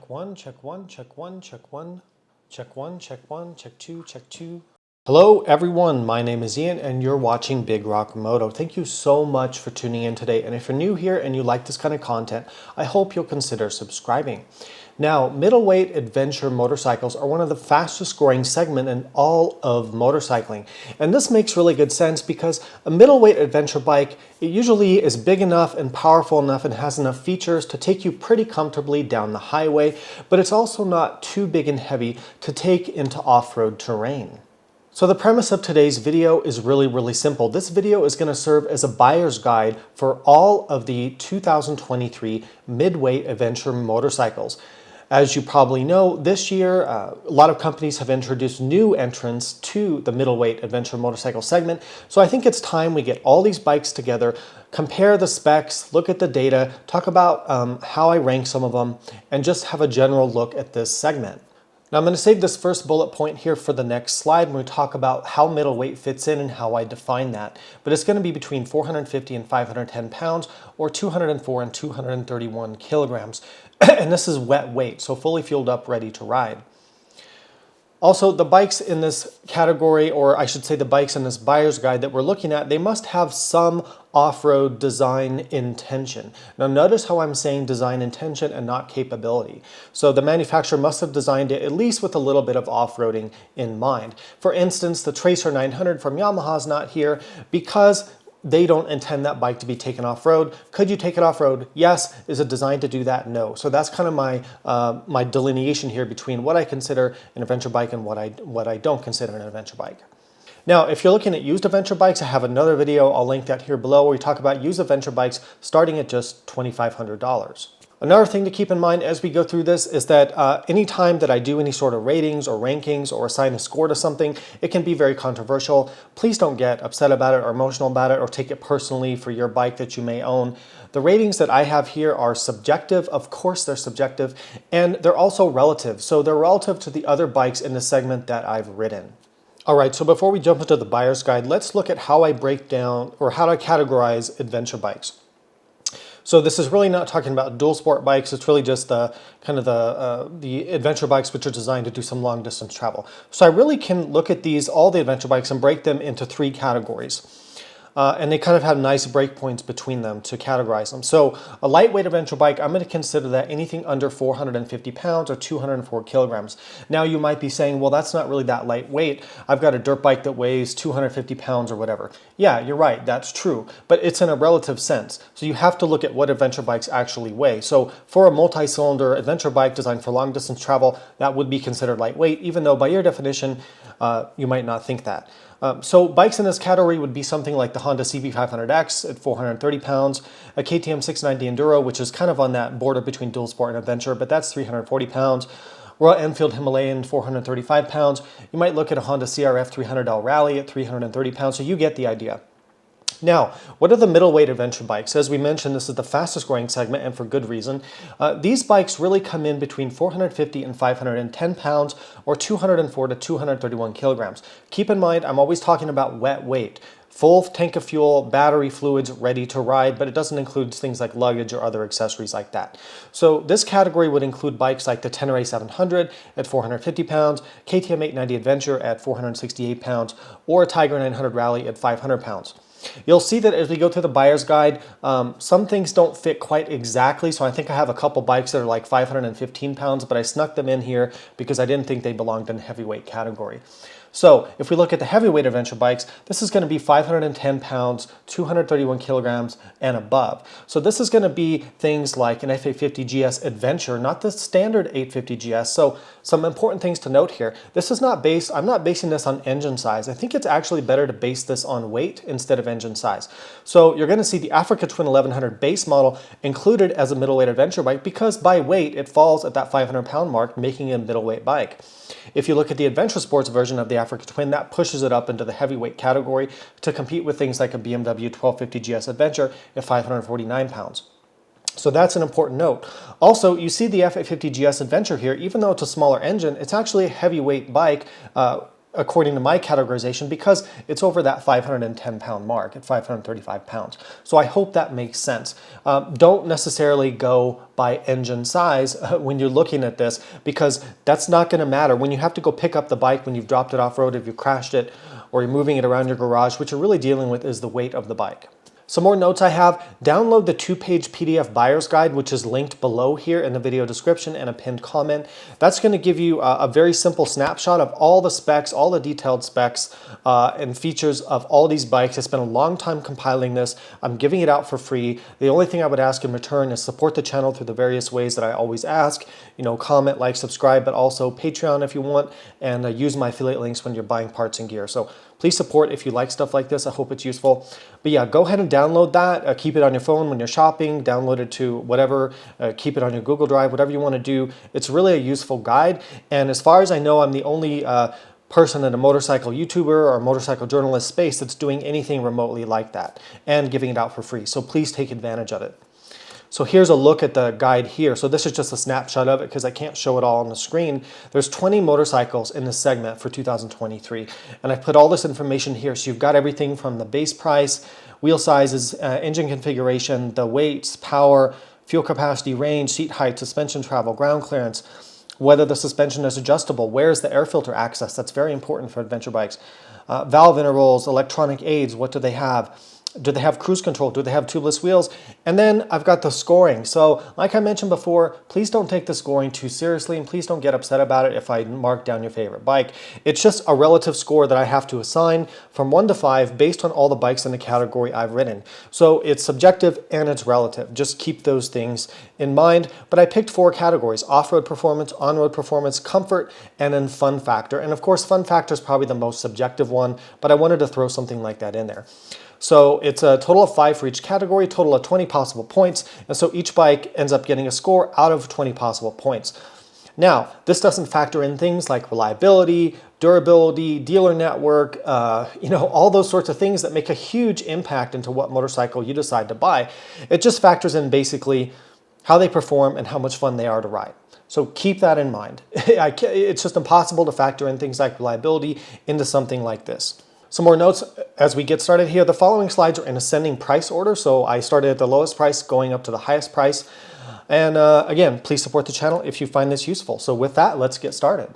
Check one, check one, check one, check one, check one, check one, check two, check two. Hello everyone, my name is Ian and you're watching Big Rock Moto. Thank you so much for tuning in today, and if you're new here and you like this kind of content, I hope you'll consider subscribing. Now, middleweight adventure motorcycles are one of the fastest growing segments in all of motorcycling. And this makes really good sense because a middleweight adventure bike, it usually is big enough and powerful enough and has enough features to take you pretty comfortably down the highway, but it's also not too big and heavy to take into off-road terrain. So the premise of today's video is really simple. This video is going to serve as a buyer's guide for all of the 2023 midweight adventure motorcycles. As you probably know, this year, a lot of companies have introduced new entrants to the middleweight adventure motorcycle segment. So I think it's time we get all these bikes together, compare the specs, look at the data, talk about how I rank some of them, and just have a general look at this segment. Now I'm going to save this first bullet point here for the next slide when we talk about how middleweight fits in and how I define that. But it's going to be between 450 and 510 pounds or 204 and 231 kilograms. And this is wet weight, so fully fueled up, ready to ride. Also, the bikes in this category, or I should say the bikes in this buyer's guide that we're looking at, they must have some off-road design intention. Now notice how I'm saying design intention and not capability. So the manufacturer must have designed it at least with a little bit of off-roading in mind. For instance, the Tracer 900 from Yamaha is not here because they don't intend that bike to be taken off-road. Could you take it off-road? Yes. Is it designed to do that? No. So that's kind of my delineation here between what I consider an adventure bike and what I don't consider an adventure bike. Now, if you're looking at used adventure bikes, I have another video, I'll link that here below, where we talk about used adventure bikes starting at just $2,500. Another thing to keep in mind as we go through this is that anytime that I do any sort of ratings or rankings or assign a score to something, it can be very controversial. Please don't get upset about it or emotional about it or take it personally for your bike that you may own. The ratings that I have here are subjective. Of course they're subjective, and they're also relative. So they're relative to the other bikes in the segment that I've ridden. All right, so before we jump into the buyer's guide, let's look at how I break down or how I categorize adventure bikes. So this is really not talking about dual sport bikes. It's really just the adventure bikes which are designed to do some long distance travel. So I really can look at all the adventure bikes and break them into three categories. And they kind of have nice breakpoints between them to categorize them. So a lightweight adventure bike, I'm going to consider that anything under 450 pounds or 204 kilograms. Now you might be saying, well, that's not really that lightweight. I've got a dirt bike that weighs 250 pounds or whatever. Yeah, you're right, that's true. But it's in a relative sense. So you have to look at what adventure bikes actually weigh. So for a multi-cylinder adventure bike designed for long distance travel, that would be considered lightweight, even though by your definition, you might not think that. So bikes in this category would be something like the Honda CB500X at 430 pounds, a KTM 690 Enduro, which is kind of on that border between dual sport and adventure, but that's 340 pounds. Royal Enfield Himalayan, 435 pounds. You might look at a Honda CRF 300L Rally at 330 pounds, so you get the idea. Now, what are the middleweight adventure bikes? As we mentioned, this is the fastest growing segment, and for good reason. These bikes really come in between 450 and 510 pounds or 204 to 231 kilograms. Keep in mind, I'm always talking about wet weight. Full tank of fuel, battery fluids, ready to ride, but it doesn't include things like luggage or other accessories like that. So this category would include bikes like the Tenere 700 at 450 pounds, KTM 890 Adventure at 468 pounds, or a Tiger 900 Rally at 500 pounds. You'll see that as we go through the buyer's guide, some things don't fit quite exactly. So I think I have a couple bikes that are like 515 pounds, but I snuck them in here because I didn't think they belonged in the heavyweight category. So if we look at the heavyweight adventure bikes, this is going to be 510 pounds, 231 kilograms and above. So this is going to be things like an F850 GS Adventure, not the standard 850 GS. So some important things to note here. This is not based, I'm not basing this on engine size. I think it's actually better to base this on weight instead of engine size. So you're going to see the Africa Twin 1100 base model included as a middleweight adventure bike because by weight it falls at that 500 pound mark, making it a middleweight bike. If you look at the Adventure Sports version of the Africa Twin, that pushes it up into the heavyweight category to compete with things like a BMW 1250 GS Adventure at 549 pounds. So that's an important note. Also, you see the F850 GS Adventure here, even though it's a smaller engine, it's actually a heavyweight bike according to my categorization, because it's over that 510 pound mark at 535 pounds. So I hope that makes sense. Don't necessarily go by engine size when you're looking at this, because that's not going to matter. When you have to go pick up the bike, when you've dropped it off-road, if you crashed it, or you're moving it around your garage, what you're really dealing with is the weight of the bike. Some more notes I have: download the 2-page PDF buyer's guide, which is linked below here in the video description and a pinned comment. That's going to give you a very simple snapshot of all the specs, all the detailed specs and features of all these bikes. I spent a long time compiling this. I'm giving it out for free. The only thing I would ask in return is support the channel through the various ways that I always ask. You know, comment, like, subscribe, but also Patreon if you want, and use my affiliate links when you're buying parts and gear. So please support if you like stuff like this. I hope it's useful. But yeah, go ahead and download that. Keep it on your phone when you're shopping. Download it to whatever. Keep it on your Google Drive, whatever you want to do. It's really a useful guide. And as far as I know, I'm the only person in a motorcycle YouTuber or motorcycle journalist space that's doing anything remotely like that and giving it out for free. So please take advantage of it. So here's a look at the guide here. So this is just a snapshot of it because I can't show it all on the screen. There's 20 motorcycles in this segment for 2023. And I put all this information here. So you've got everything from the base price, wheel sizes, engine configuration, the weights, power, fuel capacity, range, seat height, suspension travel, ground clearance, whether the suspension is adjustable, where's the air filter access. That's very important for adventure bikes. Valve intervals, electronic aids, what do they have? Do they have cruise control? Do they have tubeless wheels? And then I've got the scoring. So like I mentioned before, please don't take the scoring too seriously, and please don't get upset about it if I mark down your favorite bike. It's just a relative score that I have to assign from 1 to 5 based on all the bikes in the category I've ridden. So it's subjective and it's relative. Just keep those things in mind. But I picked 4 categories: off-road performance, on-road performance, comfort, and then fun factor. And of course, fun factor is probably the most subjective one, but I wanted to throw something like that in there. So it's a total of 5 for each category, total of 20 possible points, and so each bike ends up getting a score out of 20 possible points. Now, this doesn't factor in things like reliability, durability, dealer network, all those sorts of things that make a huge impact into what motorcycle you decide to buy. It just factors in basically how they perform and how much fun they are to ride. So keep that in mind. It's just impossible to factor in things like reliability into something like this. Some more notes as we get started here. The following slides are in ascending price order. So I started at the lowest price going up to the highest price. And again, please support the channel if you find this useful. So with that, let's get started.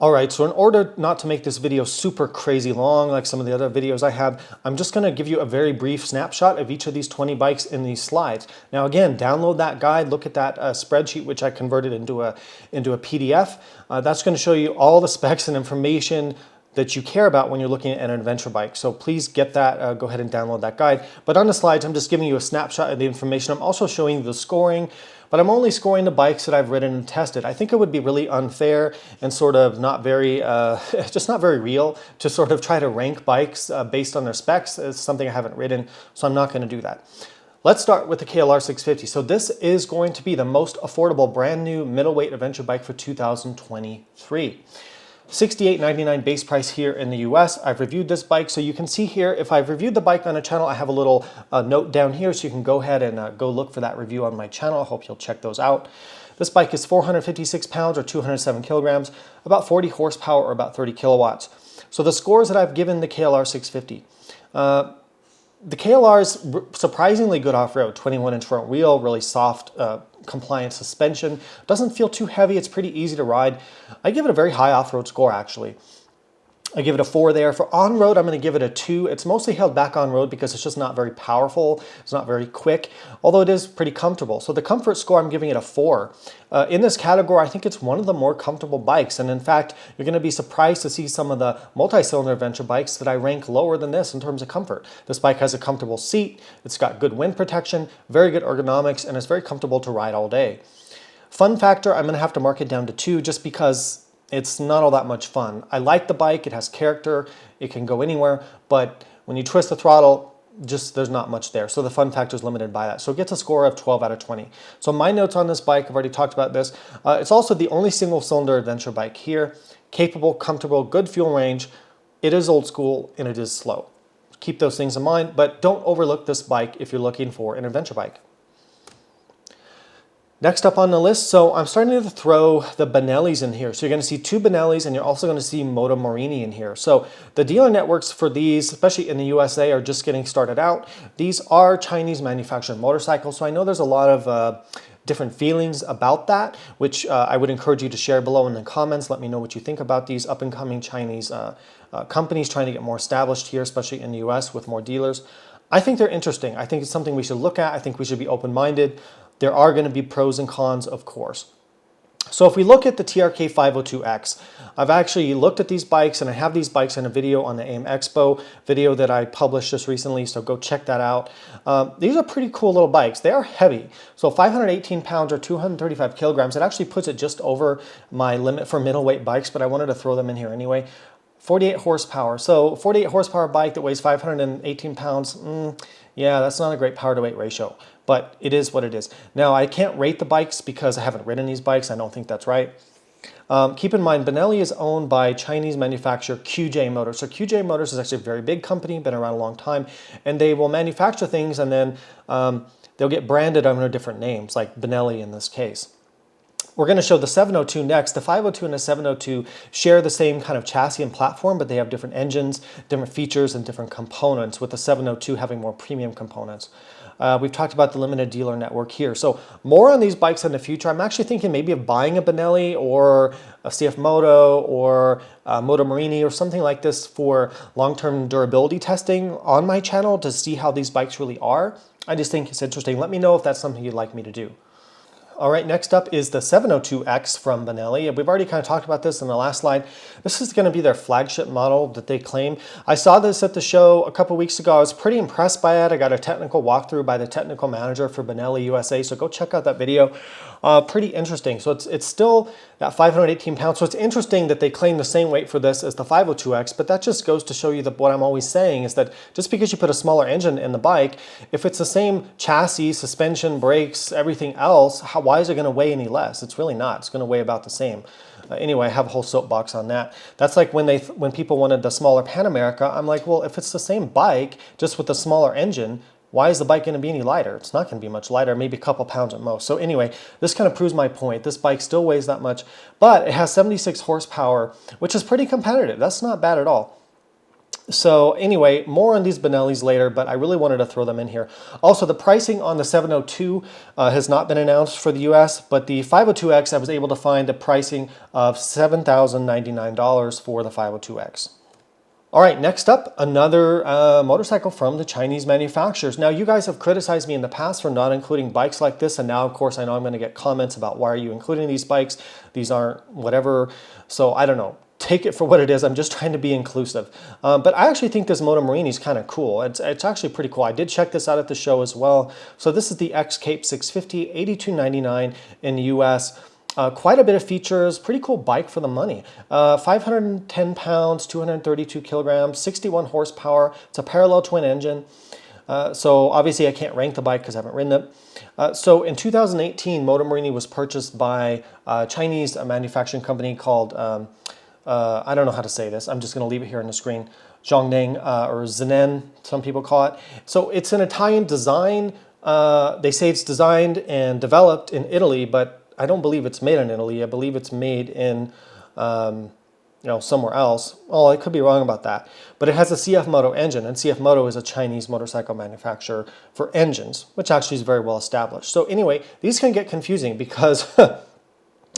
All right, so in order not to make this video super crazy long like some of the other videos I have, I'm just gonna give you a very brief snapshot of each of these 20 bikes in these slides. Now again, download that guide, look at that spreadsheet, which I converted into a PDF. That's gonna show you all the specs and information that you care about when you're looking at an adventure bike. So please get that, go ahead and download that guide. But on the slides, I'm just giving you a snapshot of the information. I'm also showing you the scoring, but I'm only scoring the bikes that I've ridden and tested. I think it would be really unfair and sort of not very, just not very real to sort of try to rank bikes based on their specs. It's something I haven't ridden, so I'm not gonna do that. Let's start with the KLR 650. So this is going to be the most affordable brand new middleweight adventure bike for 2023. $68.99 base price here in the US. I've reviewed this bike, so you can see here, if I've reviewed the bike on a channel, I have a little note down here, so you can go ahead and go look for that review on my channel. I hope you'll check those out. This bike is 456 pounds or 207 kilograms, about 40 horsepower or about 30 kilowatts. So the scores that I've given the KLR 650. The KLR is surprisingly good off-road, 21-inch front wheel, really soft, compliant suspension. Doesn't feel too heavy, it's pretty easy to ride. I give it a very high off-road score, actually. I give it a 4 there. For on-road, I'm going to give it a 2. It's mostly held back on-road because it's just not very powerful. It's not very quick, although it is pretty comfortable. So the comfort score, I'm giving it a 4. In this category, I think it's one of the more comfortable bikes. And in fact, you're going to be surprised to see some of the multi-cylinder adventure bikes that I rank lower than this in terms of comfort. This bike has a comfortable seat. It's got good wind protection, very good ergonomics, and it's very comfortable to ride all day. Fun factor, I'm going to have to mark it down to 2 just because it's not all that much fun. I like the bike, it has character, it can go anywhere, but when you twist the throttle, just there's not much there. So the fun factor is limited by that. So it gets a score of 12 out of 20. So my notes on this bike, I've already talked about this. It's also the only single cylinder adventure bike here. Capable, comfortable, good fuel range. It is old school and it is slow. Keep those things in mind, but don't overlook this bike if you're looking for an adventure bike. Next up on the list, so I'm starting to throw the Benellis in here. So you're going to see two Benellis, and you're also going to see MotoMorini in here. So the dealer networks for these, especially in the USA, are just getting started out. These are Chinese manufactured motorcycles, so I know there's a lot of different feelings about that, which I would encourage you to share below in the comments. Let me know what you think about these up-and-coming Chinese companies trying to get more established here, especially in the US with more dealers. I think they're interesting. I think it's something we should look at. I think we should be open-minded. There are going to be pros and cons, of course. So if we look at the TRK502X, I've actually looked at these bikes, and I have these bikes in a video on the AIM Expo video that I published just recently, so go check that out. These are pretty cool little bikes. They are heavy. So 518 pounds or 235 kilograms. It actually puts it just over my limit for middleweight bikes, but I wanted to throw them in here anyway. 48 horsepower. So 48 horsepower bike that weighs 518 pounds, yeah, that's not a great power to weight ratio, but it is what it is. Now, I can't rate the bikes because I haven't ridden these bikes. I don't think that's right. Keep in mind, Benelli is owned by Chinese manufacturer QJ Motors. So QJ Motors is actually a very big company, been around a long time, and they will manufacture things, and then they'll get branded under different names, like Benelli in this case. We're going to show the 702 next. The 502 and the 702 share the same kind of chassis and platform, but they have different engines, different features, and different components, with the 702 having more premium components. We've talked about the limited dealer network here. So more on these bikes in the future. I'm actually thinking maybe of buying a Benelli or a CF Moto or a MotoMorini or something like this for long-term durability testing on my channel to see how these bikes really are. I just think it's interesting. Let me know if that's something you'd like me to do. All right, next up is the 702X from Benelli. We've already kind of talked about this in the last slide. This is going to be their flagship model that they claim. I saw this at the show a couple weeks ago. I was pretty impressed by it. I got a technical walkthrough by the technical manager for Benelli USA, so go check out that video. Pretty interesting. So it's still at 518 pounds. So it's interesting that they claim the same weight for this as the 502X, but that just goes to show you that what I'm always saying is that just because you put a smaller engine in the bike, if it's the same chassis, suspension, brakes, everything else, why is it going to weigh any less? It's really not. It's going to weigh about the same. Anyway, I have a whole soapbox on that. That's like when people wanted the smaller Pan America, I'm like, well, if it's the same bike, just with a smaller engine, why is the bike going to be any lighter? It's not going to be much lighter, maybe a couple pounds at most. So anyway, this kind of proves my point. This bike still weighs that much, but it has 76 horsepower, which is pretty competitive. That's not bad at all. So anyway, more on these Benellis later, but I really wanted to throw them in here. Also, the pricing on the 702 has not been announced for the US, but the 502X, I was able to find a pricing of $7,099 for the 502X. All right, next up, another motorcycle from the Chinese manufacturers. Now, you guys have criticized me in the past for not including bikes like this, and now, of course, I know I'm going to get comments about why are you including these bikes? These aren't whatever. So I don't know. Take it for what it is. I'm just trying to be inclusive. But I actually think this MotoMorini is kind of cool. It's actually pretty cool. I did check this out at the show as well. So this is the X-Cape 650, $82.99 in the US. Quite a bit of features, pretty cool bike for the money. 510 pounds, 232 kilograms, 61 horsepower. It's a parallel twin engine. So obviously I can't rank the bike because I haven't ridden it. So in 2018, MotoMorini was purchased by a Chinese manufacturing company called, I don't know how to say this. I'm just going to leave it here on the screen. Zhongning or Zenen, some people call it. So it's an Italian design. They say it's designed and developed in Italy, but I don't believe it's made in Italy. I believe it's made in, somewhere else. Oh, I could be wrong about that. But it has a CF Moto engine, and CF Moto is a Chinese motorcycle manufacturer for engines, which actually is very well established. So anyway, these can get confusing because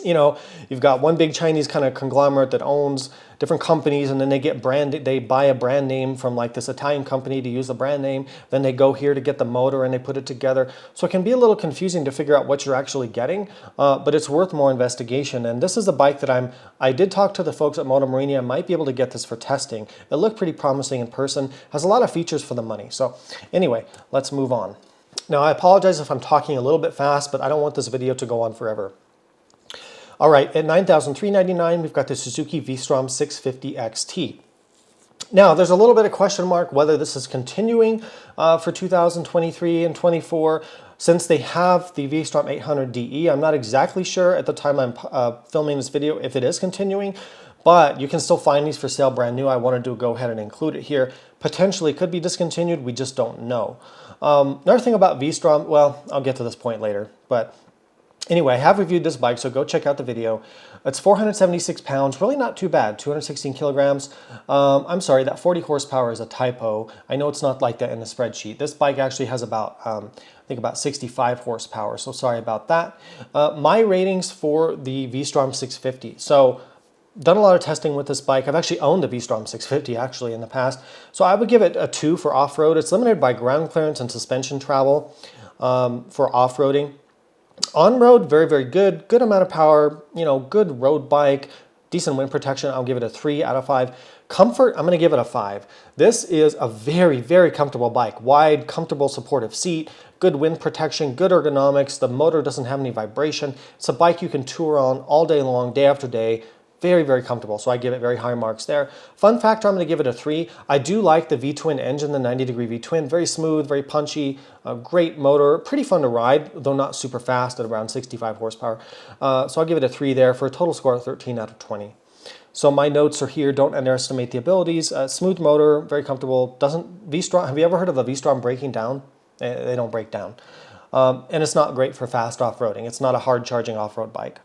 you've got one big Chinese kind of conglomerate that owns different companies, and then they buy a brand name from like this Italian company to use the brand name. Then they go here to get the motor and they put it together. So it can be a little confusing to figure out what you're actually getting, but it's worth more investigation. And this is a bike that I did talk to the folks at MotoMorini. I might be able to get this for testing. It looked pretty promising in person. Has a lot of features for the money. So anyway, let's move on. Now I apologize if I'm talking a little bit fast, but I don't want this video to go on forever. All right, at $9,399, we've got the Suzuki V-Strom 650 XT. Now, there's a little bit of question mark whether this is continuing for 2023 and 24 since they have the V-Strom 800DE. I'm not exactly sure at the time I'm filming this video if it is continuing, but you can still find these for sale brand new. I wanted to go ahead and include it here. Potentially could be discontinued, we just don't know. Another thing about V-Strom, well, I'll get to this point later, but Anyway, I have reviewed this bike, so go check out the video. It's 476 pounds, really not too bad, 216 kilograms. I'm sorry, that 40 horsepower is a typo. I know it's not like that in the spreadsheet. This bike actually has about, I think about 65 horsepower, so sorry about that. My ratings for the V-Strom 650. So, done a lot of testing with this bike. I've actually owned the V-Strom 650 actually in the past. So I would give it a 2 for off-road. It's limited by ground clearance and suspension travel for off-roading. On-road, very, very good. Good amount of power, you know, good road bike, decent wind protection. I'll give it a 3 out of 5. Comfort, I'm going to give it a 5. This is a very, very comfortable bike. Wide, comfortable, supportive seat, good wind protection, good ergonomics. The motor doesn't have any vibration. It's a bike you can tour on all day long, day after day. Very, very comfortable, so I give it very high marks there. Fun factor, I'm going to give it a 3. I do like the V-twin engine, the 90-degree V-twin. Very smooth, very punchy, great motor, pretty fun to ride, though not super fast at around 65 horsepower. So I'll give it a 3 there for a total score of 13 out of 20. So my notes are here. Don't underestimate the abilities. Smooth motor, very comfortable. Doesn't V-Strom, have you ever heard of a V-Strom breaking down? They don't break down. And it's not great for fast off-roading. It's not a hard charging off-road bike.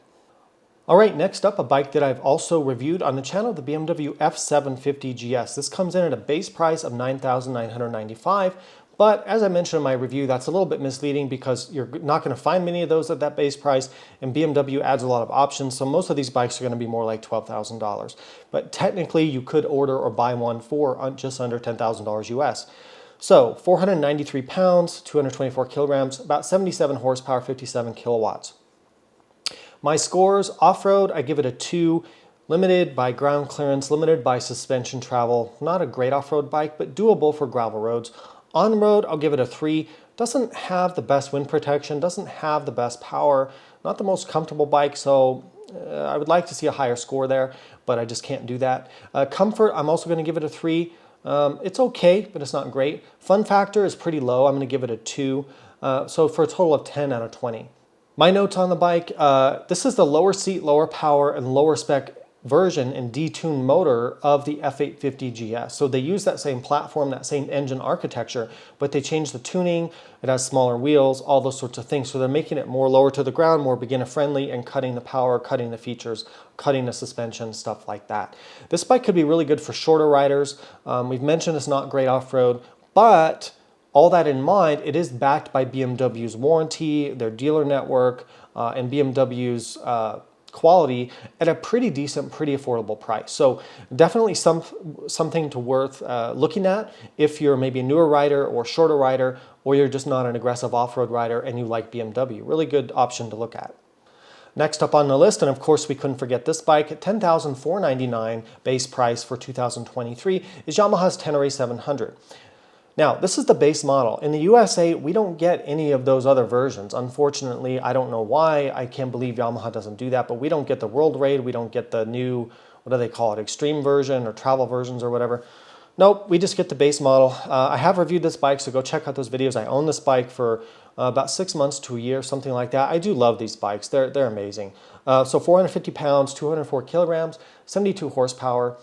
All right, next up, a bike that I've also reviewed on the channel, the BMW F750 GS. This comes in at a base price of $9,995, but as I mentioned in my review, that's a little bit misleading because you're not going to find many of those at that base price, and BMW adds a lot of options, so most of these bikes are going to be more like $12,000. But technically, you could order or buy one for just under $10,000 US. So, 493 pounds, 224 kilograms, about 77 horsepower, 57 kilowatts. My scores, off-road, I give it a 2, limited by ground clearance, limited by suspension travel. Not a great off-road bike, but doable for gravel roads. On-road, I'll give it a 3. Doesn't have the best wind protection, doesn't have the best power, not the most comfortable bike, so I would like to see a higher score there, but I just can't do that. Comfort, I'm also going to give it a 3. It's okay, but it's not great. Fun factor is pretty low. I'm going to give it a 2, so for a total of 10 out of 20. My notes on the bike, this is the lower seat, lower power, and lower spec version and detuned motor of the F850 GS. So they use that same platform, that same engine architecture, but they changed the tuning, it has smaller wheels, all those sorts of things. So they're making it more lower to the ground, more beginner friendly, and cutting the power, cutting the features, cutting the suspension, stuff like that. This bike could be really good for shorter riders. We've mentioned it's not great off-road, but all that in mind, it is backed by BMW's warranty, their dealer network, and BMW's quality at a pretty decent, pretty affordable price. So definitely something to worth looking at if you're maybe a newer rider or shorter rider, or you're just not an aggressive off-road rider and you like BMW. Really good option to look at. Next up on the list, and of course we couldn't forget this bike, at $10,499 base price for 2023, is Yamaha's Tenere 700. Now, this is the base model. In the USA, we don't get any of those other versions. Unfortunately, I don't know why. I can't believe Yamaha doesn't do that, but we don't get the World Raid. We don't get the new, what do they call it, Extreme version or travel versions or whatever. Nope, we just get the base model. I have reviewed this bike, so go check out those videos. I own this bike for about 6 months to a year, something like that. I do love these bikes. They're amazing. So 450 pounds, 204 kilograms, 72 horsepower.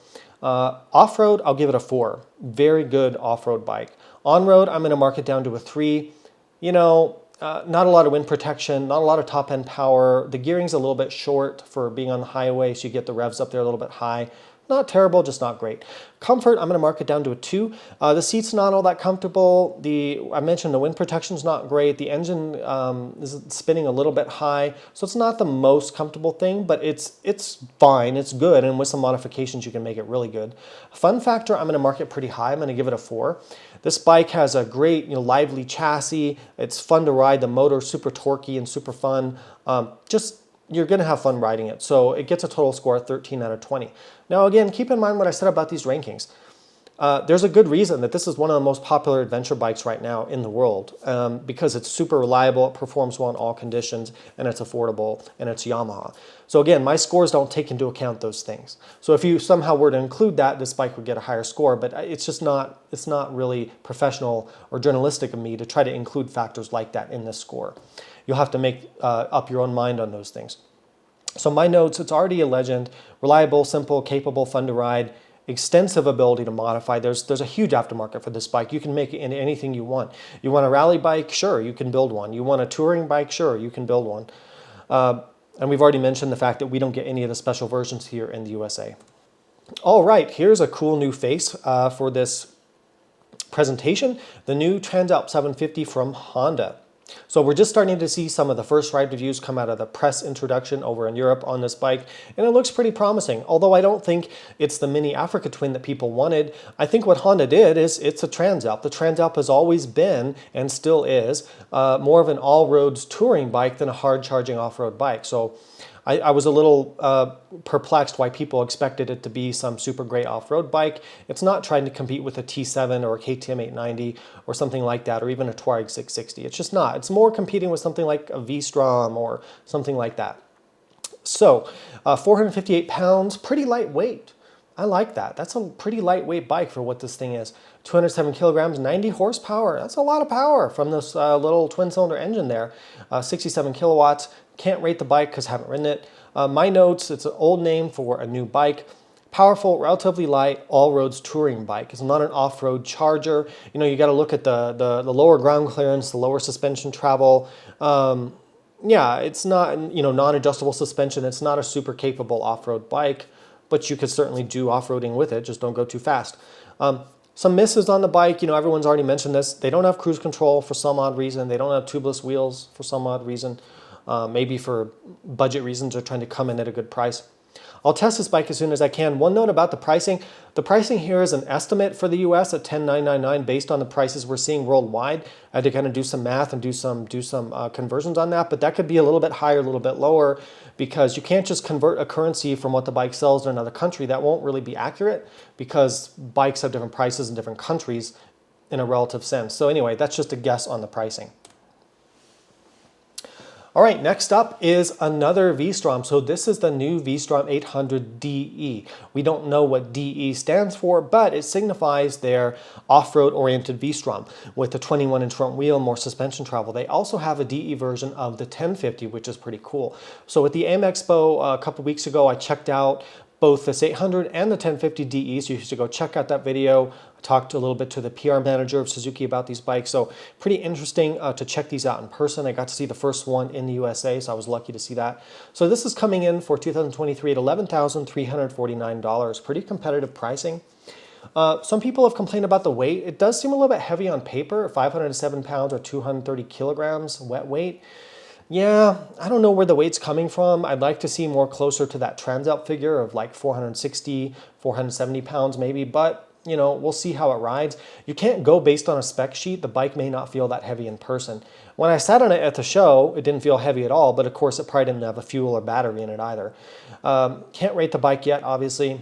Off-road, I'll give it a 4. Very good off-road bike. On-road, I'm going to mark it down to a 3. You know, not a lot of wind protection, not a lot of top-end power. The gearing's a little bit short for being on the highway, so you get the revs up there a little bit high. Not terrible, just not great. Comfort, I'm going to mark it down to a 2. The seat's not all that comfortable. I mentioned the wind protection's not great. The engine is spinning a little bit high, so it's not the most comfortable thing, but it's fine, it's good, and with some modifications you can make it really good. Fun factor, I'm going to mark it pretty high. I'm going to give it a 4. This bike has a great, lively chassis. It's fun to ride. The motor's super torquey and super fun. You're going to have fun riding it. So it gets a total score of 13 out of 20. Now again, keep in mind what I said about these rankings. There's a good reason that this is one of the most popular adventure bikes right now in the world because it's super reliable, it performs well in all conditions, and it's affordable, and it's Yamaha. So again, my scores don't take into account those things. So if you somehow were to include that, this bike would get a higher score, but it's not really professional or journalistic of me to try to include factors like that in this score. You'll have to make up your own mind on those things. So my notes, it's already a legend, reliable, simple, capable, fun to ride, extensive ability to modify. There's a huge aftermarket for this bike. You can make it into anything you want. You want a rally bike? Sure, you can build one. You want a touring bike? Sure, you can build one. And we've already mentioned the fact that we don't get any of the special versions here in the USA. All right, here's a cool new face for this presentation, the new Transalp 750 from Honda. So we're just starting to see some of the first ride reviews come out of the press introduction over in Europe on this bike, and it looks pretty promising. Although I don't think it's the mini Africa Twin that people wanted, I think what Honda did is it's a Transalp. The Transalp has always been, and still is, more of an all-roads touring bike than a hard-charging off-road bike. So I was a little perplexed why people expected it to be some super great off-road bike. It's not trying to compete with a T7 or a KTM 890 or something like that, or even a Tuareg 660. It's just not. It's more competing with something like a V-Strom or something like that. So 458 pounds, pretty lightweight. I like that. That's a pretty lightweight bike for what this thing is. 207 kilograms, 90 horsepower. That's a lot of power from this little twin-cylinder engine there. 67 kilowatts. Can't rate the bike because I haven't ridden it. My notes, it's an old name for a new bike. Powerful, relatively light, all-roads touring bike. It's not an off-road charger. You know, you got to look at the lower ground clearance, the lower suspension travel. Yeah, it's not, you know, non-adjustable suspension. It's not a super capable off-road bike, but you could certainly do off-roading with it. Just don't go too fast. Some misses on the bike. You know, everyone's already mentioned this. They don't have cruise control for some odd reason. They don't have tubeless wheels for some odd reason. Maybe for budget reasons or trying to come in at a good price. I'll test this bike as soon as I can. One note about the pricing. The pricing here is an estimate for the US at $10,999 based on the prices we're seeing worldwide. I had to kind of do some math and do some conversions on that, but that could be a little bit higher, a little bit lower, because you can't just convert a currency from what the bike sells in another country. That won't really be accurate because bikes have different prices in different countries in a relative sense. So anyway, that's just a guess on the pricing. All right, next up is another V-Strom. So this is the new V-Strom 800 DE. We don't know what DE stands for, but it signifies their off-road oriented V-Strom with the 21-inch front wheel, more suspension travel. They also have a DE version of the 1050, which is pretty cool. So at the AM Expo a couple weeks ago, I checked out both this 800 and the 1050 DE, so you should go check out that video. I talked a little bit to the PR manager of Suzuki about these bikes, so pretty interesting to check these out in person. I got to see the first one in the USA, so I was lucky to see that. So this is coming in for 2023 at $11,349, pretty competitive pricing. Some people have complained about the weight. It does seem a little bit heavy on paper, 507 pounds or 230 kilograms wet weight. Yeah, I don't know where the weight's coming from. I'd like to see more closer to that Transalp figure of like 460, 470 pounds maybe, but you know, we'll see how it rides. You can't go based on a spec sheet. The bike may not feel that heavy in person. When I sat on it at the show, it didn't feel heavy at all, but of course it probably didn't have a fuel or battery in it either. Can't rate the bike yet, obviously.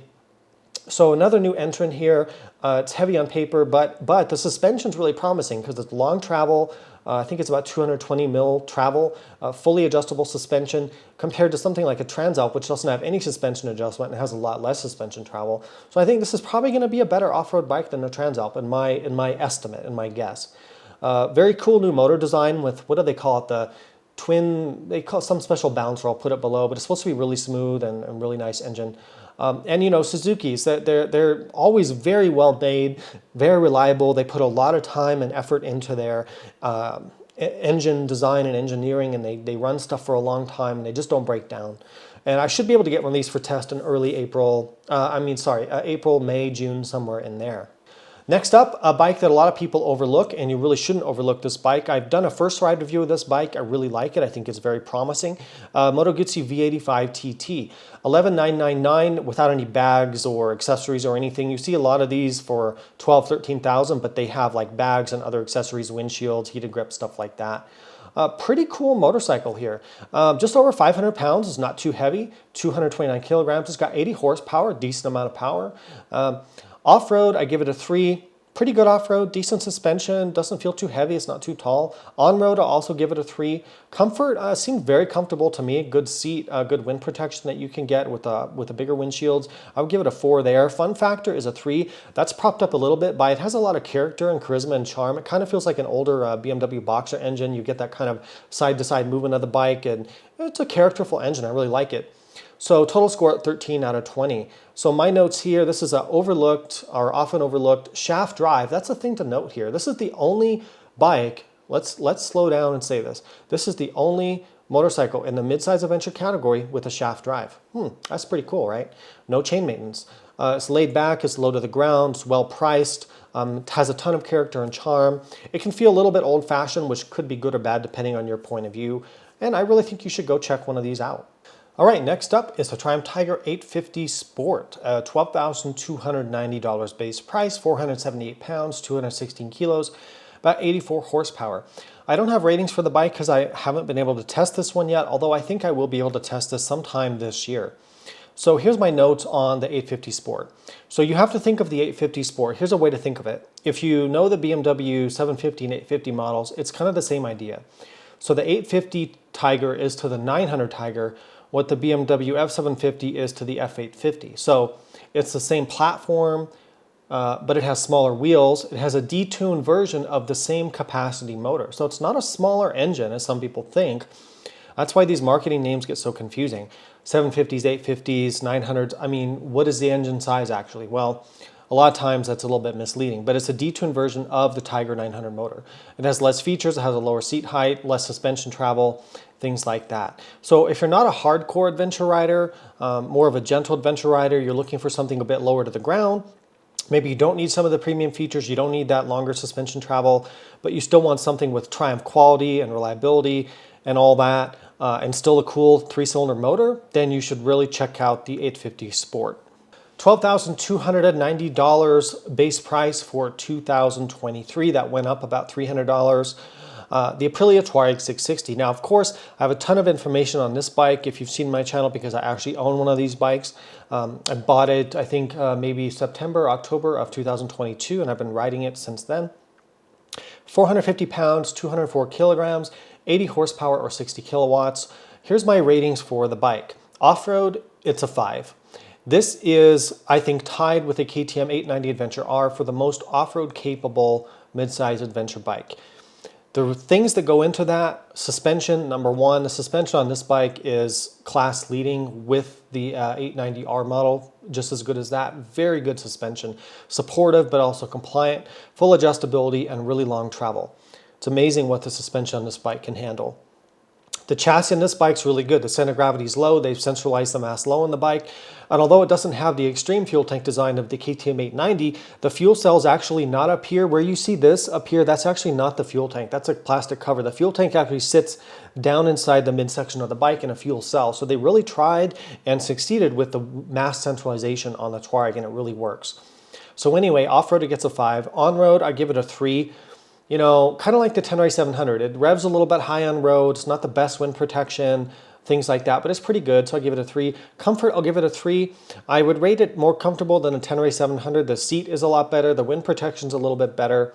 So another new entrant here. It's heavy on paper, but the suspension's really promising because it's long travel. I think it's about 220 mil travel, fully adjustable suspension compared to something like a Transalp, which doesn't have any suspension adjustment and has a lot less suspension travel. So I think this is probably going to be a better off-road bike than the Transalp in my estimate, in my guess. Very cool new motor design with, what do they call it? The twin, they call it some special bouncer. I'll put it below, but it's supposed to be really smooth and really nice engine. And you know, Suzuki's, they're always very well made, very reliable. They put a lot of time and effort into their engine design and engineering, and they run stuff for a long time, and they just don't break down. And I should be able to get one of these for test in early April, April, May, June, somewhere in there. Next up, a bike that a lot of people overlook, and you really shouldn't overlook this bike. I've done a first ride review of this bike. I really like it. I think it's very promising. Moto Guzzi V85 TT, $11,999 without any bags or accessories or anything. You see a lot of these for $12,000, $13,000, but they have like bags and other accessories, windshields, heated grip, stuff like that. Pretty cool motorcycle here. Just over 500 pounds. It's not too heavy. 229 kilograms. It's got 80 horsepower, decent amount of power. Off-road, I give it a 3. Pretty good off-road, decent suspension, doesn't feel too heavy, it's not too tall. On-road, I'll also give it a 3. Comfort seemed very comfortable to me. Good seat, good wind protection that you can get with the bigger windshields. I would give it a 4 there. Fun factor is a 3. That's propped up a little bit by it has a lot of character and charisma and charm. It kind of feels like an older BMW Boxer engine. You get that kind of side-to-side movement of the bike, and it's a characterful engine. I really like it. So total score at 13 out of 20. So my notes here, this is a overlooked or often overlooked shaft drive. That's a thing to note here. This is the only bike, let's slow down and say this. This is the only motorcycle in the mid-size adventure category with a shaft drive. That's pretty cool, right? No chain maintenance. It's laid back, it's low to the ground, it's well priced, it has a ton of character and charm. It can feel a little bit old-fashioned, which could be good or bad depending on your point of view. And I really think you should go check one of these out. All right, next up is the Triumph Tiger 850 Sport, $12,290 base price, 478 pounds, 216 kilos, about 84 horsepower. I don't have ratings for the bike because I haven't been able to test this one yet, although I think I will be able to test this sometime this year. So here's my notes on the 850 Sport. So you have to think of the 850 Sport. Here's a way to think of it. If you know the BMW 750 and 850 models, it's kind of the same idea. So the 850 Tiger is to the 900 Tiger what the BMW F750 is to the F850. So it's the same platform, but it has smaller wheels. It has a detuned version of the same capacity motor. So it's not a smaller engine as some people think. That's why these marketing names get so confusing. 750s, 850s, 900s. I mean, what is the engine size actually? Well, a lot of times that's a little bit misleading, but it's a detuned version of the Tiger 900 motor. It has less features, it has a lower seat height, less suspension travel, things like that. So if you're not a hardcore adventure rider, more of a gentle adventure rider, you're looking for something a bit lower to the ground, maybe you don't need some of the premium features, you don't need that longer suspension travel, but you still want something with Triumph quality and reliability and all that, and still a cool 3-cylinder motor, then you should really check out the 850 Sport. $12,290 base price for 2023. That went up about $300. The Aprilia Tuareg 660. Now, of course, I have a ton of information on this bike if you've seen my channel because I actually own one of these bikes. I bought it, I think, maybe September, October of 2022, and I've been riding it since then. 450 pounds, 204 kilograms, 80 horsepower or 60 kilowatts. Here's my ratings for the bike. Off-road, it's a 5. This is, I think, tied with the KTM 890 Adventure R for the most off-road capable mid-size adventure bike. The things that go into that, suspension, number one, the suspension on this bike is class leading with the 890R model, just as good as that. Very good suspension, supportive but also compliant, full adjustability and really long travel. It's amazing what the suspension on this bike can handle. The chassis on this bike's really good. The center of gravity is low. They've centralized the mass low on the bike. And although it doesn't have the extreme fuel tank design of the KTM 890, the fuel cell's actually not up here. Where you see this up here, that's actually not the fuel tank. That's a plastic cover. The fuel tank actually sits down inside the midsection of the bike in a fuel cell. So they really tried and succeeded with the mass centralization on the Tuareg, and it really works. So anyway, off-road it gets a 5. On-road, I give it a 3. You know, kind of like the Tenere 700. It revs a little bit high on road. It's not the best wind protection, things like that, but it's pretty good, so I'll give it a 3. Comfort, I'll give it a 3. I would rate it more comfortable than a Tenere 700. The seat is a lot better. The wind protection's a little bit better.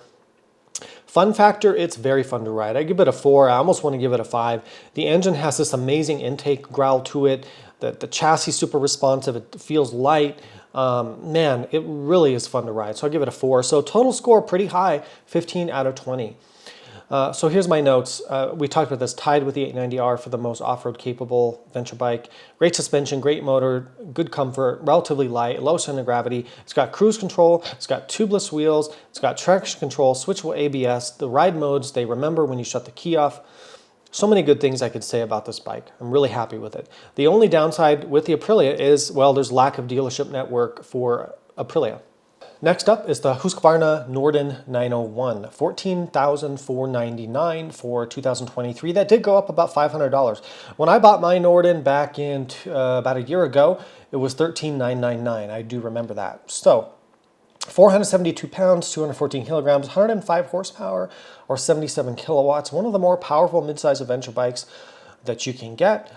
Fun factor, it's very fun to ride. I give it a 4. I almost want to give it a 5. The engine has this amazing intake growl to it. The chassis is super responsive. It feels light. Man, it really is fun to ride, so I'll give it a 4. So total score pretty high, 15 out of 20. So here's my notes. We talked about this, tied with the 890R for the most off-road capable adventure bike. Great suspension, great motor, good comfort, relatively light, low center of gravity. It's got cruise control, it's got tubeless wheels, it's got traction control, switchable ABS, the ride modes, they remember when you shut the key off. So many good things I could say about this bike. I'm really happy with it. The only downside with the Aprilia is, well, there's lack of dealership network for Aprilia. Next up is the Husqvarna Norden 901, $14,499 for 2023. That did go up about $500. When I bought my Norden back in about a year ago, it was $13,999. I do remember that. So 472 pounds, 214 kilograms, 105 horsepower, or 77 kilowatts. One of the more powerful midsize adventure bikes that you can get.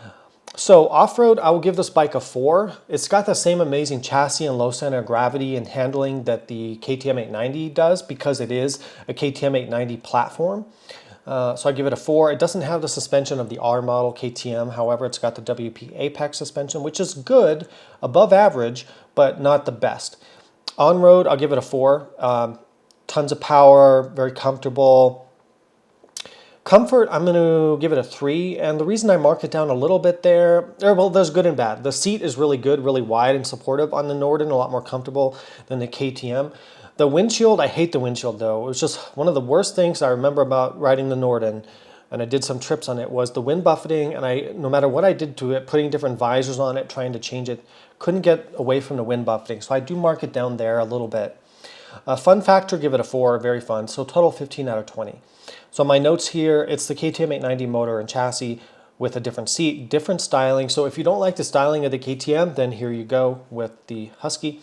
So off-road, I will give this bike a 4. It's got the same amazing chassis and low center of gravity and handling that the KTM 890 does because it is a KTM 890 platform. So I give it a 4. It doesn't have the suspension of the R model KTM. However, it's got the WP Apex suspension, which is good, above average, but not the best. On-road, I'll give it a 4. Tons of power, very comfortable. Comfort, I'm going to give it a 3, and the reason I mark it down a little bit well, there's good and bad. The seat is really good, really wide and supportive on the Norden, a lot more comfortable than the KTM. The windshield, I hate the windshield though. It was just one of the worst things I remember about riding the Norden. and I did some trips on it, was the wind buffeting, and no matter what I did to it, putting different visors on it, trying to change it, couldn't get away from the wind buffeting. So I do mark it down there a little bit. Fun factor, give it a 4, very fun. So total 15 out of 20. So my notes here, it's the KTM 890 motor and chassis with a different seat, different styling. So if you don't like the styling of the KTM, then here you go with the Husky.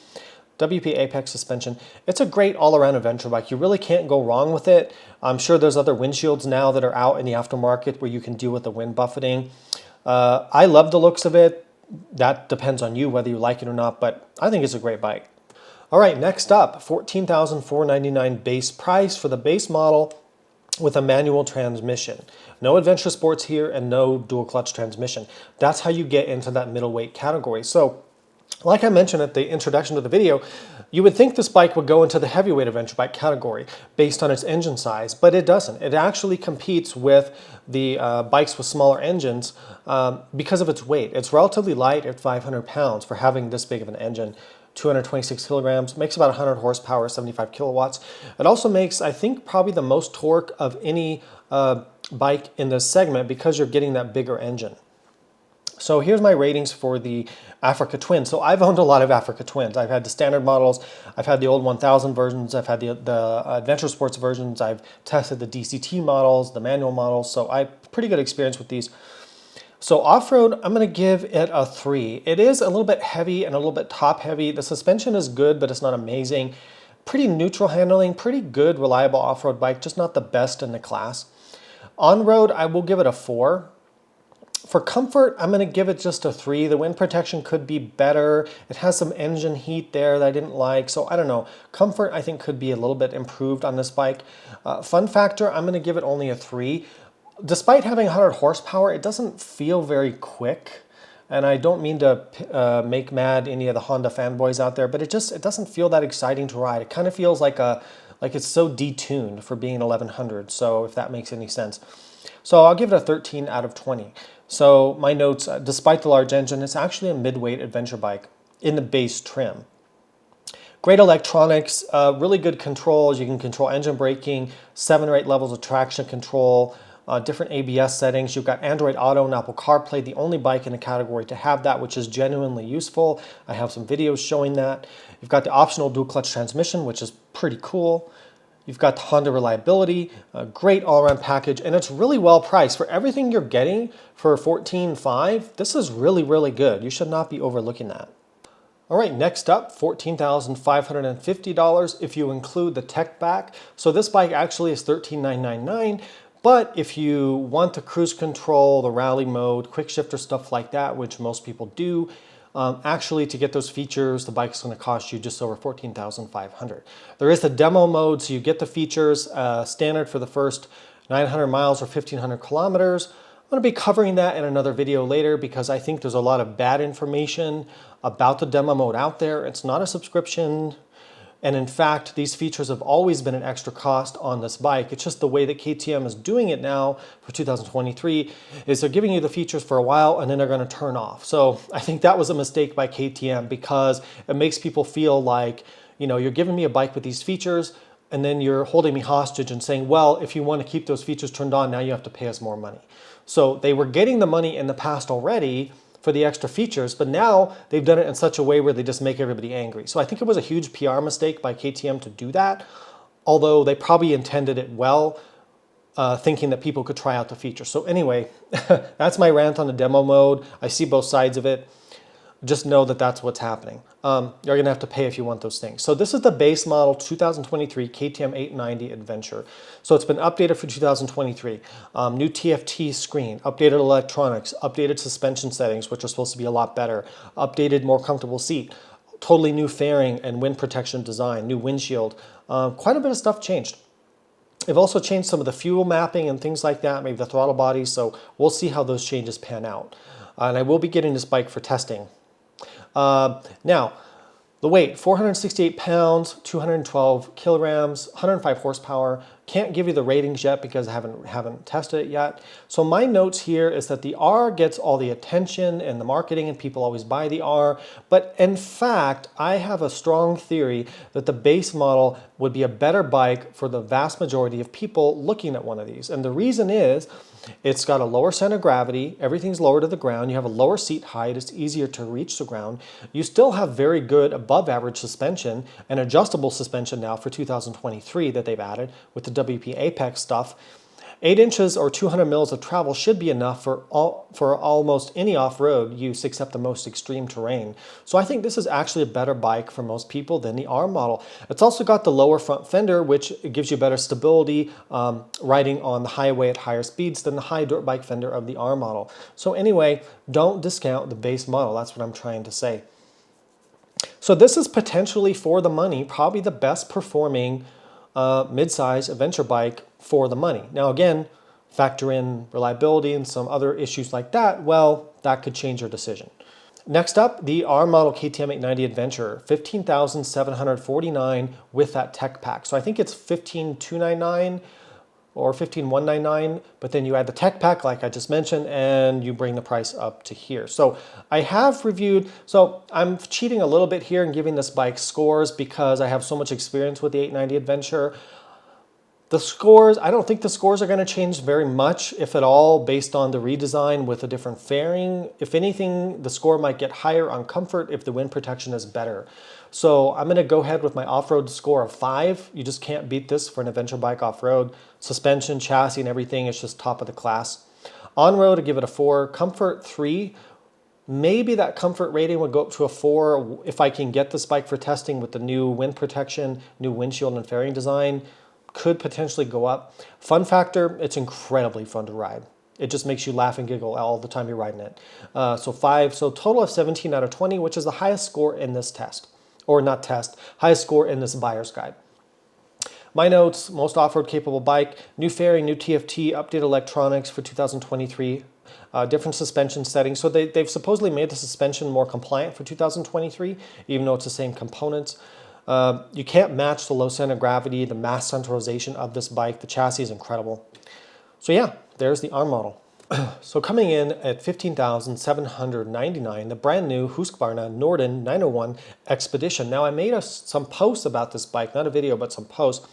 WP Apex suspension. It's a great all-around adventure bike. You really can't go wrong with it. I'm sure there's other windshields now that are out in the aftermarket where you can deal with the wind buffeting. I love the looks of it. That depends on you whether you like it or not, but I think it's a great bike. All right, next up, $14,499 base price for the base model with a manual transmission. No adventure sports here and no dual clutch transmission. That's how you get into that middleweight category. So like I mentioned at the introduction to the video, you would think this bike would go into the heavyweight adventure bike category based on its engine size, but it doesn't. It actually competes with the bikes with smaller engines because of its weight. It's relatively light at 500 pounds for having this big of an engine. 226 kilograms, makes about 100 horsepower, 75 kilowatts. It also makes, I think, probably the most torque of any bike in this segment because you're getting that bigger engine. So here's my ratings for the Africa Twin. So I've owned a lot of Africa Twins. I've had the standard models, I've had the old 1000 versions, I've had the Adventure Sports versions, I've tested the DCT models, the manual models, so I have pretty good experience with these. So off-road, I'm going to give it a 3. It is a little bit heavy and a little bit top heavy. The suspension is good, but it's not amazing. Pretty neutral handling, pretty good, reliable off-road bike, just not the best in the class. On-road, I will give it a 4. For comfort, I'm going to give it just a 3. The wind protection could be better. It has some engine heat there that I didn't like. So I don't know. Comfort, I think, could be a little bit improved on this bike. Fun factor, I'm going to give it only a 3. Despite having 100 horsepower, it doesn't feel very quick. And I don't mean to make mad any of the Honda fanboys out there, but it doesn't feel that exciting to ride. It kind of feels like it's so detuned for being an 1100. So if that makes any sense. So I'll give it a 13 out of 20. So my notes, despite the large engine, it's actually a midweight adventure bike in the base trim. Great electronics, really good controls. You can control engine braking, 7 or 8 levels of traction control, different ABS settings. You've got Android Auto and Apple CarPlay, the only bike in the category to have that, which is genuinely useful. I have some videos showing that. You've got the optional dual clutch transmission, which is pretty cool. You've got the Honda reliability, a great all-around package, and it's really well priced. For everything you're getting for $14,500, this is really, really good. You should not be overlooking that. All right, next up, $14,550 if you include the tech back. So this bike actually is $13,999, but if you want the cruise control, the rally mode, quick shifter, stuff like that, which most people do, actually, to get those features, the bike's going to cost you just over $14,500. There is the demo mode, so you get the features standard for the first 900 miles or 1,500 kilometers. I'm going to be covering that in another video later because I think there's a lot of bad information about the demo mode out there. It's not a subscription. And in fact, these features have always been an extra cost on this bike. It's just the way that KTM is doing it now for 2023 is they're giving you the features for a while and then they're going to turn off. So I think that was a mistake by KTM because it makes people feel like, you know, you're giving me a bike with these features and then you're holding me hostage and saying, well, if you want to keep those features turned on, now you have to pay us more money. So they were getting the money in the past already for the extra features, but now they've done it in such a way where they just make everybody angry. So I think it was a huge PR mistake by KTM to do that, although they probably intended it well, thinking that people could try out the features. So anyway, that's my rant on the demo mode. I see both sides of it. Just know that that's what's happening. You're going to have to pay if you want those things. So this is the base model 2023 KTM 890 Adventure. So it's been updated for 2023. New TFT screen, updated electronics, updated suspension settings, which are supposed to be a lot better, updated, more comfortable seat, totally new fairing and wind protection design, new windshield. Quite a bit of stuff changed. They've also changed some of the fuel mapping and things like that, maybe the throttle body. So we'll see how those changes pan out. And I will be getting this bike for testing. Now, the weight, 468 pounds, 212 kilograms, 105 horsepower, Can't give you the ratings yet because I haven't tested it yet. So my notes here is that the R gets all the attention and the marketing, and people always buy the R. But in fact, I have a strong theory that the base model would be a better bike for the vast majority of people looking at one of these. And the reason is, it's got a lower center of gravity, everything's lower to the ground, you have a lower seat height, it's easier to reach the ground. You still have very good above average suspension and adjustable suspension now for 2023 that they've added with the WP Apex stuff. 8 inches or 200 mils of travel should be enough for almost any off-road use except the most extreme terrain. So I think this is actually a better bike for most people than the R model. It's also got the lower front fender, which gives you better stability riding on the highway at higher speeds than the high dirt bike fender of the R model. So anyway, don't discount the base model. That's what I'm trying to say. So this is potentially, for the money, probably the best performing mid-size adventure bike for the money. Now again, factor in reliability and some other issues like that, well, that could change your decision. Next up, the R model KTM 890 Adventure, $15,749 with that tech pack. So I think it's $15,299 or $15,199, but then you add the tech pack like I just mentioned, and you bring the price up to here. So I have reviewed, so I'm cheating a little bit here and giving this bike scores because I have so much experience with the 890 Adventure. The scores, I don't think the scores are going to change very much, if at all, based on the redesign with a different fairing. If anything, the score might get higher on comfort if the wind protection is better. So I'm going to go ahead with my off-road score of 5. You just can't beat this for an adventure bike off-road. Suspension, chassis, and everything is just top of the class. On-road, I give it a 4. Comfort, 3. Maybe that comfort rating would go up to a 4 if I can get this bike for testing with the new wind protection, new windshield and fairing design. Could potentially go up. Fun factor, it's incredibly fun to ride. It just makes you laugh and giggle all the time you're riding it. So 5, so total of 17 out of 20, which is the highest score in this test. Or not test, highest score in this buyer's guide. My notes, most off-road capable bike, new fairing, new TFT, updated electronics for 2023, different suspension settings. So they've supposedly made the suspension more compliant for 2023, even though it's the same components. You can't match the low center of gravity, the mass centralization of this bike. The chassis is incredible. So yeah, there's the R model. So coming in at $15,799, the brand new Husqvarna Norden 901 Expedition. Now I made some posts about this bike, not a video, but some posts.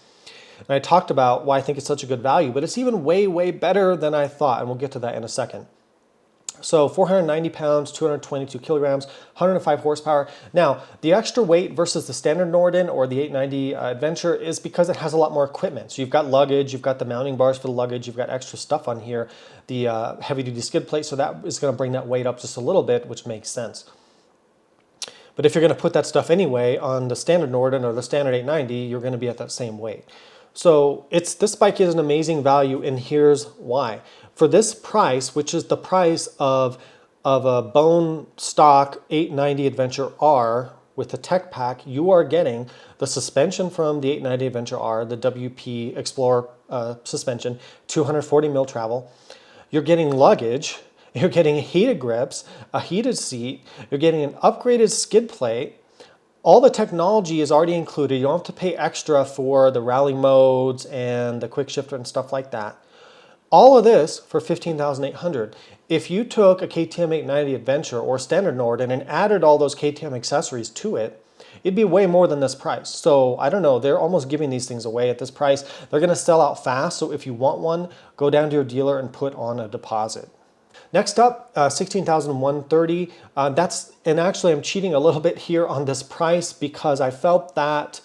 And I talked about why I think it's such a good value, but it's even way, way better than I thought. And we'll get to that in a second. So 490 pounds, 222 kilograms, 105 horsepower. Now, the extra weight versus the standard Norden or the 890 Adventure is because it has a lot more equipment. So you've got luggage, you've got the mounting bars for the luggage, you've got extra stuff on here, the heavy-duty skid plate, so that is going to bring that weight up just a little bit, which makes sense. But if you're going to put that stuff anyway on the standard Norden or the standard 890, you're going to be at that same weight. So this bike is an amazing value, and here's why. For this price, which is the price of a bone stock 890 Adventure R with the tech pack, you are getting the suspension from the 890 Adventure R, the WP Explorer suspension, 240 mil travel. You're getting luggage, you're getting heated grips, a heated seat, you're getting an upgraded skid plate. All the technology is already included. You don't have to pay extra for the rally modes and the quick shifter and stuff like that. All of this for $15,800. If you took a KTM 890 Adventure or standard Norden and added all those KTM accessories to it, it'd be way more than this price. So I don't know, they're almost giving these things away at this price. They're gonna sell out fast, so if you want one, go down to your dealer and put on a deposit. Next up, $16,130. And actually I'm cheating a little bit here on this price because I felt that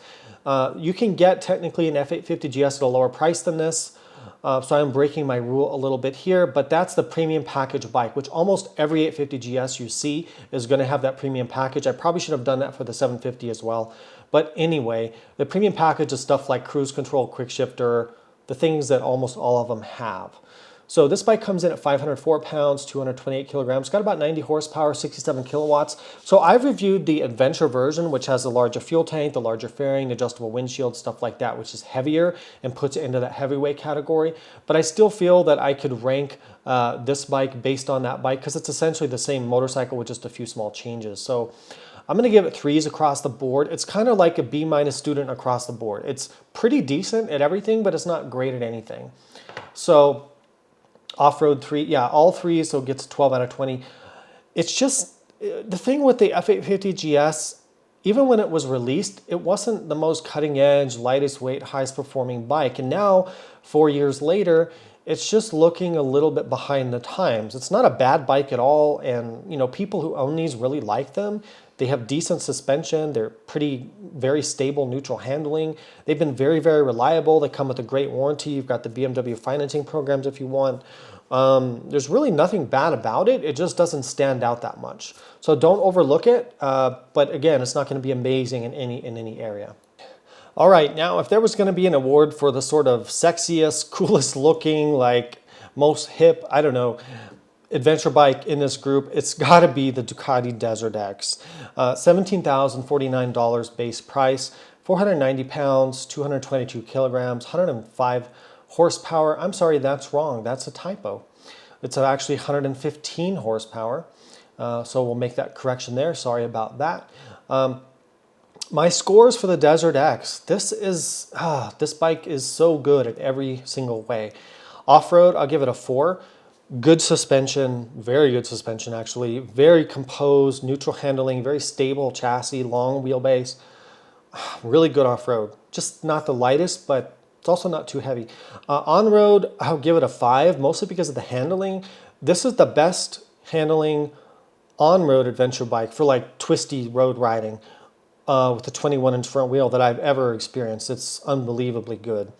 you can get technically an F850 GS at a lower price than this. So I'm breaking my rule a little bit here, but that's the premium package bike, which almost every 850 GS you see is going to have that premium package. I probably should have done that for the 750 as well. But anyway, the premium package is stuff like cruise control, quick shifter, the things that almost all of them have. So this bike comes in at 504 pounds, 228 kilograms, got about 90 horsepower, 67 kilowatts. So I've reviewed the Adventure version, which has the larger fuel tank, the larger fairing, the adjustable windshield, stuff like that, which is heavier and puts it into that heavyweight category. But I still feel that I could rank this bike based on that bike because it's essentially the same motorcycle with just a few small changes. So I'm going to give it 3s across the board. It's kind of like a B- student across the board. It's pretty decent at everything, but it's not great at anything. So off-road 3, yeah, all 3s, so it gets 12 out of 20. It's just, the thing with the F850 GS, even when it was released, it wasn't the most cutting edge, lightest weight, highest performing bike. And now, 4 years later, it's just looking a little bit behind the times. It's not a bad bike at all. And you know, people who own these really like them. They have decent suspension. They're very stable, neutral handling. They've been very, very reliable. They come with a great warranty. You've got the BMW financing programs if you want. There's really nothing bad about it. It just doesn't stand out that much. So don't overlook it. But again, it's not going to be amazing in any area. All right, now if there was going to be an award for the sort of sexiest, coolest looking, like most hip, I don't know, adventure bike in this group, it's got to be the Ducati DesertX. $17,049 base price, 490 pounds, 222 kilograms, 105 horsepower. I'm sorry, that's wrong. That's a typo. It's actually 115 horsepower. So we'll make that correction there. Sorry about that. My scores for the DesertX. This bike is so good at every single way. Off-road, I'll give it a 4. Good suspension, very good suspension actually. Very composed, neutral handling, very stable chassis, long wheelbase. Really good off-road. Just not the lightest, but it's also not too heavy. On-road, I'll give it a 5, mostly because of the handling. This is the best handling on-road adventure bike for like twisty road riding with a 21-inch front wheel that I've ever experienced. It's unbelievably good.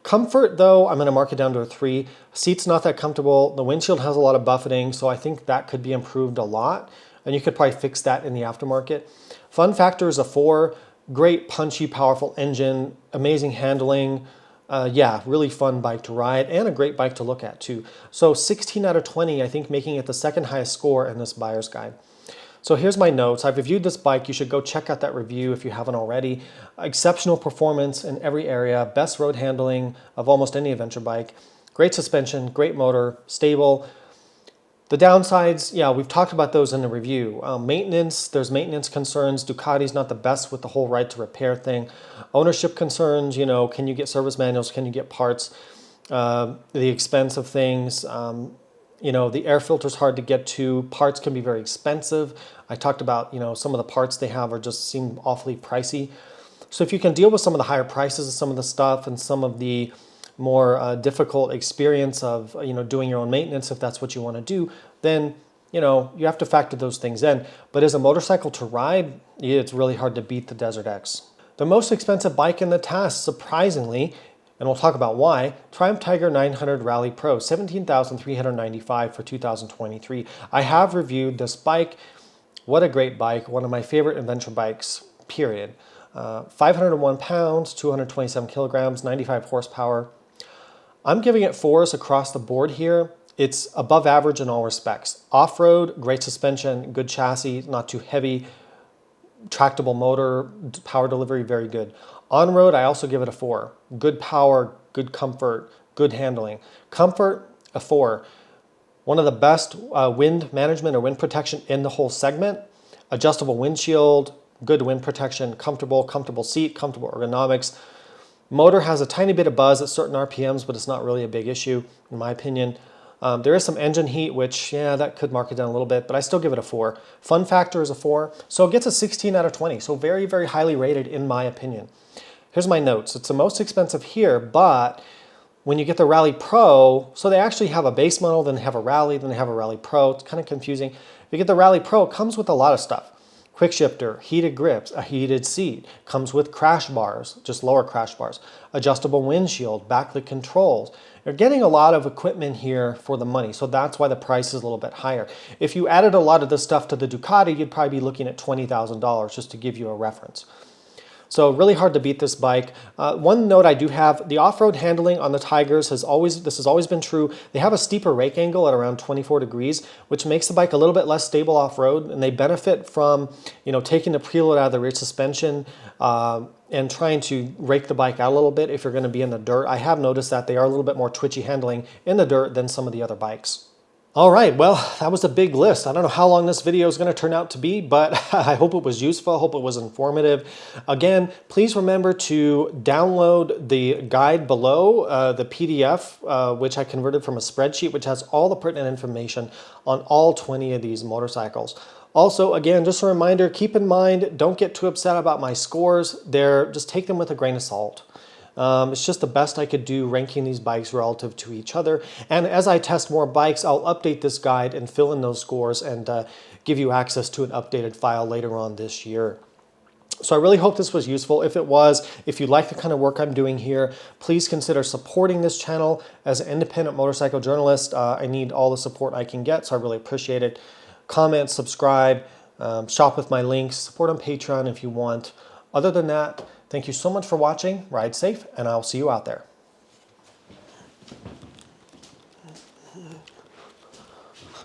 Comfort, though, I'm going to mark it down to a 3. Seat's not that comfortable. The windshield has a lot of buffeting, so I think that could be improved a lot. And you could probably fix that in the aftermarket. Fun factor is a 4. Great, punchy, powerful engine, amazing handling. Yeah, really fun bike to ride and a great bike to look at too. So 16 out of 20, I think, making it the second highest score in this buyer's guide. So here's my notes. I've reviewed this bike. You should go check out that review if you haven't already. Exceptional performance in every area, best road handling of almost any adventure bike, great suspension, great motor, stable. The downsides, yeah, we've talked about those in the review. Maintenance, there's maintenance concerns. Ducati's not the best with the whole right to repair thing. Ownership concerns, you know, can you get service manuals? Can you get parts? The expense of things. You know, the air filter's hard to get to. Parts can be very expensive. I talked about, you know, some of the parts they have seem awfully pricey. So if you can deal with some of the higher prices of some of the stuff and some of the more difficult experience of, you know, doing your own maintenance, if that's what you want to do, then, you know, you have to factor those things in. But as a motorcycle to ride, it's really hard to beat the DesertX. The most expensive bike in the test, surprisingly, and we'll talk about why, Triumph Tiger 900 Rally Pro, $17,395 for 2023. I have reviewed this bike. What a great bike. One of my favorite adventure bikes, period. 501 pounds, 227 kilograms, 95 horsepower. I'm giving it 4s across the board here. It's above average in all respects. Off-road, great suspension, good chassis, not too heavy, tractable motor, power delivery, very good. On-road, I also give it a 4. Good power, good comfort, good handling. Comfort, a 4. One of the best wind management or wind protection in the whole segment. Adjustable windshield, good wind protection, comfortable seat, comfortable ergonomics. Motor has a tiny bit of buzz at certain RPMs, but it's not really a big issue, in my opinion. There is some engine heat, which, yeah, that could mark it down a little bit, but I still give it a 4. Fun factor is a 4, so it gets a 16 out of 20, so very, very highly rated in my opinion. Here's my notes. It's the most expensive here, but when you get the Rally Pro, so they actually have a base model, then they have a Rally, then they have a Rally Pro. It's kind of confusing. If you get the Rally Pro, it comes with a lot of stuff. Quick shifter, heated grips, a heated seat, comes with crash bars, just lower crash bars, adjustable windshield, backlit controls. You're getting a lot of equipment here for the money, so that's why the price is a little bit higher. If you added a lot of this stuff to the Ducati, you'd probably be looking at $20,000, just to give you a reference. So really hard to beat this bike. One note I do have, the off-road handling on the Tigers this has always been true. They have a steeper rake angle at around 24 degrees, which makes the bike a little bit less stable off-road, and they benefit from, you know, taking the preload out of the rear suspension and trying to rake the bike out a little bit if you're going to be in the dirt. I have noticed that they are a little bit more twitchy handling in the dirt than some of the other bikes. All right, well, that was a big list. I don't know how long this video is going to turn out to be, but I hope it was useful. I hope it was informative. Again, please remember to download the guide below, the PDF, which I converted from a spreadsheet, which has all the pertinent information on all 20 of these motorcycles. Also, again, just a reminder, keep in mind, don't get too upset about my scores. Just take them with a grain of salt. It's just the best I could do ranking these bikes relative to each other. And as I test more bikes, I'll update this guide and fill in those scores and give you access to an updated file later on this year. So I really hope this was useful. If it was, if you like the kind of work I'm doing here, please consider supporting this channel. As an independent motorcycle journalist, I need all the support I can get, so I really appreciate it. Comment, subscribe, shop with my links, support on Patreon if you want. Other than that, thank you so much for watching. Ride safe, and I'll see you out there.